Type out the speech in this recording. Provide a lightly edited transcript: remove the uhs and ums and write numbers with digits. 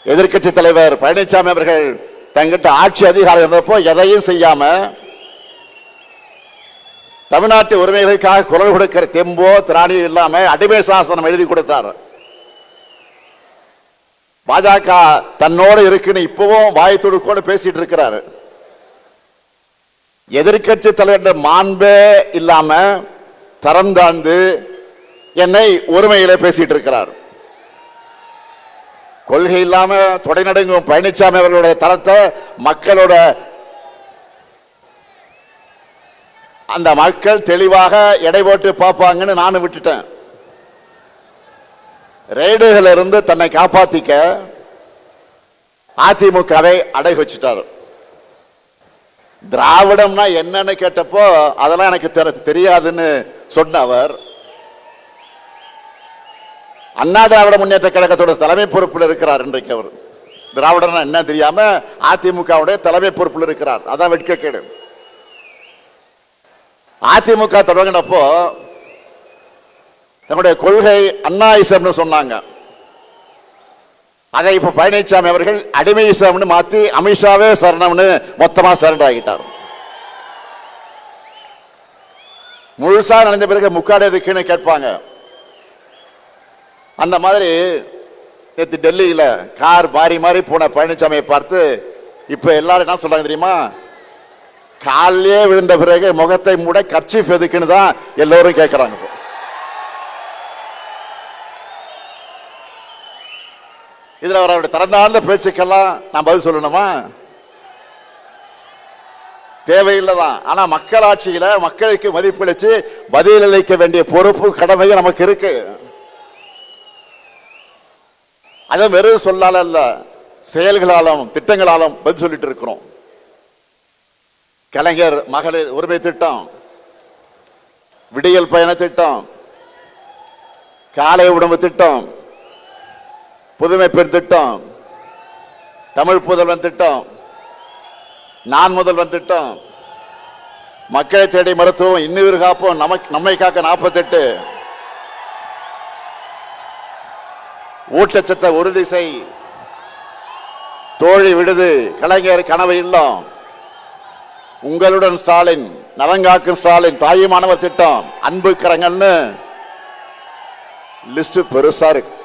எதிர்கட்சி தலைவர் பழனிசாமி அவர்கள் தங்கிட்ட ஆட்சி அதிகாரம் இருந்தப்போ எதையும் செய்யாம தமிழ்நாட்டு உரிமைகளுக்காக குரல் கொடுக்கிற தெம்போ திராணியும் இல்லாம அடிமை சாசனம் எழுதி கொடுத்தார். பாஜக தன்னோடு இருக்குன்னு இப்பவும் வாய் துடுக்கோடு பேசிட்டு இருக்கிறாரு. எதிர்கட்சி தலைவர் மாண்பே இல்லாம தரந்தாந்து என்னை உரிமையில பேசிட்டு இருக்கிறார். கொள்கை இல்லாம தொடை நடுங்கும் பழனிசாமி அவர்களுடைய தரத்தை மக்களோட அந்த மக்கள் தெளிவாக எடை போட்டு பார்ப்பாங்கன்னு நானும் விட்டுட்டேன். ரெய்டுகள் இருந்து தன்னை காப்பாத்திக்க அதிமுகவை அடை வச்சுட்டார். திராவிடம்னா என்னன்னு கேட்டப்போ அதெல்லாம் எனக்கு தெரியாதுன்னு சொன்ன அவர் அண்ணா திராவிட முன்னேற்ற கழகத்தோட தலைமை பொறுப்பில் இருக்கிறார். இன்றைக்கு அவர் திராவிடம்னா என்ன தெரியாம அதிமுகவுடைய தலைமை பொறுப்பில் இருக்கிறார். அதான் வெட்கக்கேடு. அதிமுக தொடங்கினப்போ தன்னுடைய கொள்கை அண்ணாயிசம்னு சொன்னாங்க. அதை இப்ப பழனிசாமி அவர்கள் அடிமையிசம்னு மாத்தி அமித்ஷாவே சரணம்னு மொத்தமா சரண்டர் ஆகிட்டார். முழுசா நடந்த பிறகு முக்காடு எதுக்குன்னு கேட்பாங்க. அந்த மாதிரி நேற்று டெல்லியில கார் மாறி மாறி போன பழனிசாமியை பார்த்து இப்ப எல்லாரும் என்ன சொல்றாங்க தெரியுமா? காலையே விழுந்த பிறகு முகத்தை மூட கர்ச்சீஃப் எதுக்குன்னு தான் எல்லோரும் கேட்கிறாங்க. இதுல அவருடைய திறந்தாழ்ந்த பேச்சுக்கெல்லாம் நான் பதில் சொல்லணுமா? தேவையில்லைதான். ஆனா மக்களாட்சியில மக்களுக்கு மதிப்பளிச்சு பதிலளிக்க வேண்டிய பொறுப்பு கடமையும் நமக்கு இருக்கு. அது வெறும் சொல்லால அல்ல, செயல்களாலும் திட்டங்களாலும் பதில் சொல்லிட்டு இருக்கிறோம். கலைஞர் மகளிர் உரிமை திட்டம், விடியல் பயண திட்டம், காலை உணவு திட்டம், புதுமை பெண் திட்டம், தமிழ் புதல்வன் திட்டம், நான் முதல்வன் திட்டம், மக்களை தேடி மருத்துவம், இன்னுயிர் காப்போம், நம்மை காக்க 48, ஊட்டச்சத்தை உறுதி செய், தோழி விடுது, கலைஞர் கனவு இல்லம், உங்களுடன் ஸ்டாலின், நலங்காக்கும் ஸ்டாலின், தாயுமானவர் திட்டம், அன்பு கரங்கன்னு லிஸ்ட் பெருசா இருக்கு.